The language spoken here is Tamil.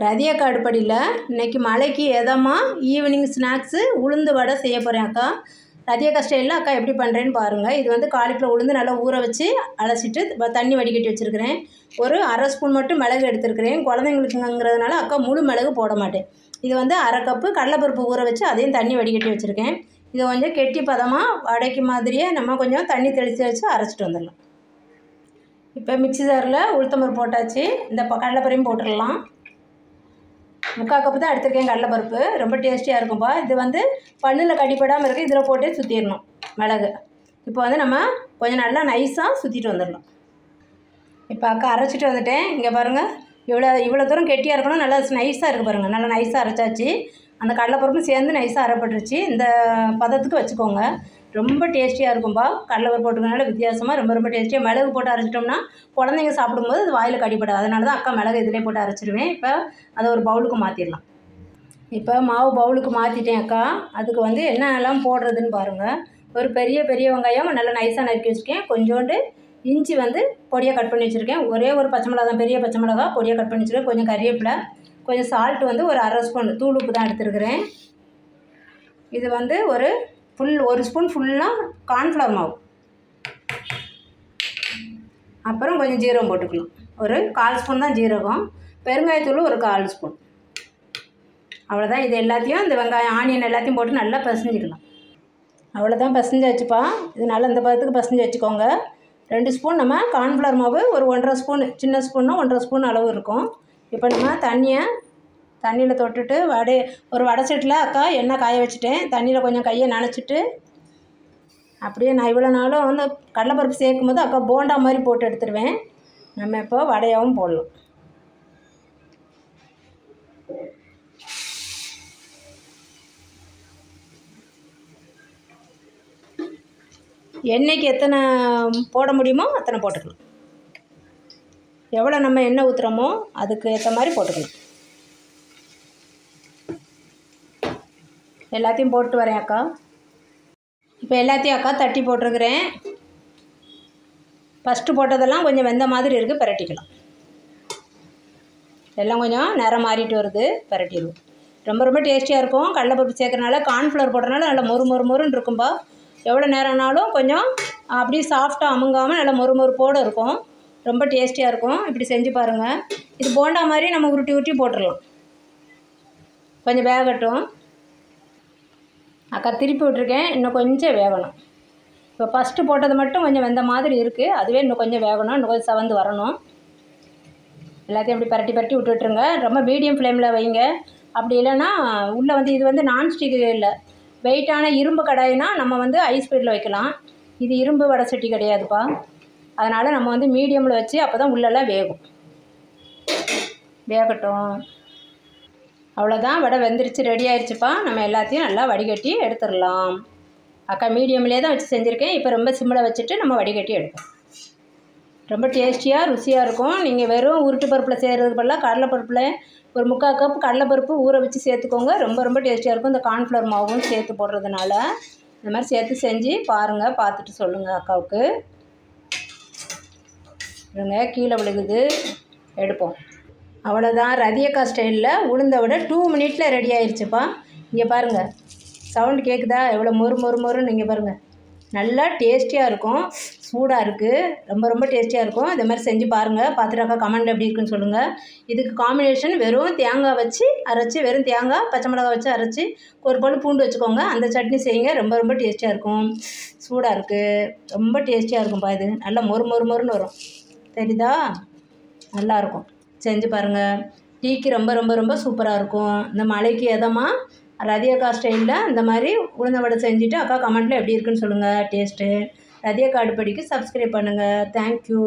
ரதியக்கா அடுப்படியில் இன்றைக்கி மழைக்கு எதமாக ஈவினிங் ஸ்நாக்ஸு உளுந்து வடை செய்ய போகிறேன் அக்கா. ரதியக்கா ஸ்டைலில் அக்கா எப்படி பண்ணுறேன்னு பாருங்கள். இது வந்து காலிஃப்ளவர் உளுந்து நல்லா ஊற வச்சு அலசிட்டு தண்ணி வடிகட்டி வச்சுருக்கிறேன். ஒரு அரை ஸ்பூன் மட்டும் மிளகு எடுத்துருக்கிறேன். குழந்தைங்களுக்குங்கிறதுனால அக்கா முழு மிளகு போட மாட்டேன். இது வந்து அரை கப்பு கடலைப்பருப்பு ஊற வச்சு அதையும் தண்ணி வடிகட்டி வச்சுருக்கேன். இதை கொஞ்சம் கெட்டி பதமாக வடைக்கு மாதிரியே நம்ம கொஞ்சம் தண்ணி தெளித்து வச்சு அரைச்சிட்டு வந்துடலாம். இப்போ மிக்ஸி ஜாரில் உளுத்தம்பருப்பு போட்டாச்சு. இந்த கடலைப்பருப்பையும் போட்டுடலாம். 3/4 கப்பு தான் எடுத்துருக்கேன் கடலைப்பருப்பு. ரொம்ப டேஸ்டியாக இருக்கும்பா. இது வந்து பல்லில் கடிப்படாமல் இருக்குது. இதில் போட்டு சுற்றிடணும் மிளகு. இப்போ வந்து நம்ம கொஞ்சம் நல்லா நைஸாக சுற்றிட்டு வந்துடலாம். இப்போ அக்கா அரைச்சிட்டு வந்துட்டேன். இங்கே பாருங்கள், இவ்வளோ தூரம் கெட்டியாக இருக்கணும். நல்லா நைஸாக இருக்குது பாருங்கள். நல்லா நைஸாக அரைச்சாச்சு. அந்த கடலைப்பருப்பும் சேர்ந்து நைஸாக அரைப்பட்டுருச்சு. இந்த பதத்துக்கு வச்சுக்கோங்க. ரொம்ப டேஸ்டியாக இருக்கும்பா. கடலைப்பருப்பு போட்டுக்கனால வித்தியாசமாக ரொம்ப டேஸ்டியாக. மிளகு போட்டு அரைச்சிட்டோம்னா குழந்தைங்க சாப்பிடும்போது அது வாயில் கடிப்படாது. அதனால தான் அக்கா மிளகு இதிலே போட்டு அரைச்சிடுவேன். இப்போ அதை ஒரு பவுலுக்கு மாற்றிடலாம். இப்போ மாவு பவுலுக்கு மாற்றிட்டேன் அக்கா. அதுக்கு வந்து என்னெல்லாம் போடுறதுன்னு பாருங்கள். ஒரு பெரிய வெங்காயம் நல்லா நைஸாக நறுக்கி வச்சுருக்கேன். கொஞ்சோண்டு இஞ்சி வந்து பொடியாக கட் பண்ணி வச்சுருக்கேன். ஒரே ஒரு பச்சை மிளகா தான், பெரிய பச்சை மிளகா பொடியாக கட் பண்ணி வச்சுருக்கேன். கொஞ்சம் கறிவேப்பிலை, கொஞ்சம் சால்ட் வந்து ஒரு அரை ஸ்பூன் தூள் உப்பு தான் எடுத்துருக்கிறேன். இது வந்து ஒரு ஸ்பூன் ஃபுல்லாக கார்ன்ஃப்ளவர் மாவு, அப்புறம் கொஞ்சம் ஜீரகம் போட்டுக்கலாம். ஒரு 1/4 ஸ்பூன் தான் ஜீரகம். பெருங்காயத்தூள் ஒரு 1/4 ஸ்பூன். அவ்வளோதான். இது எல்லாத்தையும் இந்த வெங்காயம் ஆனியன் எல்லாத்தையும் போட்டு நல்லா பிசைஞ்சிக்கலாம். அவ்வளோதான், பிசைஞ்சு வச்சுப்பா. இது நல்லா இந்த பதத்துக்கு பிசைஞ்சு வச்சுக்கோங்க. 2 ஸ்பூன் நம்ம கார்ன்ஃப்ளவர் மாவு, ஒரு 1.5 ஸ்பூன், சின்ன ஸ்பூன்னா 1.5 ஸ்பூன் அளவு இருக்கும். இப்போ நம்ம தண்ணியில் தொட்டுட்டு ஒரு வடை செட்டில் அக்கா எண்ணெய் காய வச்சுட்டேன். தண்ணியில் கொஞ்சம் கையை நனைச்சிட்டு அப்படியே நான் இவ்வளோ நாளும் வந்து கடலைப்பருப்பு சேர்க்கும் போது அக்கா போண்டா மாதிரி போட்டு எடுத்துடுவேன். நம்ம இப்போ வடையாகவும் போடலாம். எண்ணெய்க்கு எத்தனை போட முடியுமோ அத்தனை போட்டுக்கலாம். எவ்வளோ நம்ம எண்ணெய் ஊற்றுறோமோ அதுக்கு ஏற்ற மாதிரி போட்டுக்கலாம். எல்லாத்தையும் போட்டு வரேன் அக்கா. இப்போ எல்லாத்தையும் அக்கா தட்டி போட்டிருக்கிறேன். ஃபஸ்ட்டு போட்டதெல்லாம் கொஞ்சம் வெந்த மாதிரி இருக்குது, பரட்டிக்கலாம். எல்லாம் கொஞ்சம் நிறம் மாறிட்டு வருது, பரட்டிடுவோம். ரொம்ப டேஸ்டியாக இருக்கும். கடலைப்பருப்பு சேர்க்கறனால, கார்ன்ஃப்ளவர் போடுறதுனால நல்லா மொறுன்னு இருக்கும்பா. எவ்வளோ நேரம்னாலும் கொஞ்சம் அப்படியே சாஃப்டாக அமுங்காமல் நல்லா மொறுப்போடு இருக்கும். ரொம்ப டேஸ்டியாக இருக்கும். இப்படி செஞ்சு பாருங்கள். இது போண்டா மாதிரி நம்ம உருட்டி போட்டுடலாம். கொஞ்சம் வேகட்டும். அக்கா திருப்பி விட்டுருக்கேன். இன்னும் கொஞ்சம் வேகணும். இப்போ ஃபஸ்ட்டு போட்டது மட்டும் கொஞ்சம் வெந்த மாதிரி இருக்குது. அதுவே இன்னும் கொஞ்சம் வேகணும். இன்னும் கொஞ்சம் செவந்து வரணும். எல்லாத்தையும் அப்படி பரட்டி விட்டுருங்க. ரொம்ப மீடியம் ஃப்ளேமில் வைங்க. அப்படி இல்லைன்னா உள்ளே வந்து இது வந்து நான்ஸ்டிக் இல்லை, வெயிட்டான இரும்பு கடாயினா நம்ம வந்து ஹை ஸ்பீடில் வைக்கலாம். இது இரும்பு வடை சட்டி கிடையாதுப்பா. அதனால் நம்ம வந்து மீடியமில் வச்சு அப்போ தான் உள்ளெல்லாம் வேகட்டும். அவ்வளோதான், வடை வெந்துருச்சு, ரெடி ஆயிடுச்சுப்பா. நம்ம எல்லாத்தையும் நல்லா வடிகட்டி எடுத்துடலாம். அக்கா மீடியம்லேயே தான் வச்சு செஞ்சுருக்கேன். இப்போ ரொம்ப சிம்மில் வச்சுட்டு நம்ம வடிகட்டி எடுப்போம். ரொம்ப டேஸ்டியாக ருசியாக இருக்கும். நீங்கள் வெறும் உருட்டு பருப்பில் செய்கிறதுக்கு பதிலாக கடலைப்பருப்பில் ஒரு 3/4 கப் கடலைப்பருப்பு ஊற வச்சு சேர்த்துக்கோங்க. ரொம்ப டேஸ்டியாக இருக்கும். இந்த கார்ன்ஃப்ளவர் மாவும் சேர்த்து போடுறதுனால இந்த மாதிரி சேர்த்து செஞ்சு பாருங்கள். பார்த்துட்டு சொல்லுங்கள் அக்காவுக்கு. கீழே விழுகுது, எடுப்போம். அவ்வளோதான், ரதியக்கா ஸ்டைலில் உளுந்த விட 2 மினிட்ஸில் ரெடி ஆயிடுச்சுப்பா. இங்கே பாருங்கள், சவுண்டு கேட்குதா? எவ்வளோ மொறுன்னு. இங்கே பாருங்கள், நல்லா டேஸ்டியாக இருக்கும். சூடாக இருக்குது. ரொம்ப டேஸ்டியாக இருக்கும். இந்த மாதிரி செஞ்சு பாருங்கள். பார்த்துட்டு அக்கா கமெண்ட் எப்படி இருக்குன்னு சொல்லுங்கள். இதுக்கு காம்பினேஷன் வெறும் தேங்காய் வச்சு அரைச்சி, வெறும் தேங்காய் பச்சை மிளகாய் வச்சு அரைச்சி ஒரு பல் பூண்டு வச்சுக்கோங்க. அந்த சட்னி செய்யுங்க. ரொம்ப டேஸ்டியாக இருக்கும். சூடாக இருக்குது. ரொம்ப டேஸ்டியாக இருக்கும்ப்பா. இது நல்லா மொறுன்னு வரும். தெரியுதா? நல்லாயிருக்கும். செஞ்சு பாருங்கள். டீக்கு ரொம்ப சூப்பராக இருக்கும். இந்த மழைக்கு எதமாக ரதியக்கா ஸ்டைலில் இந்த மாதிரி உளுந்த வடை செஞ்சுட்டு அக்கா கமெண்ட்டில் எப்படி இருக்குன்னு சொல்லுங்கள் டேஸ்ட்டு. ரதியக்கா அடுப்படிக்கு சப்ஸ்கிரைப் பண்ணுங்கள். தேங்க்யூ.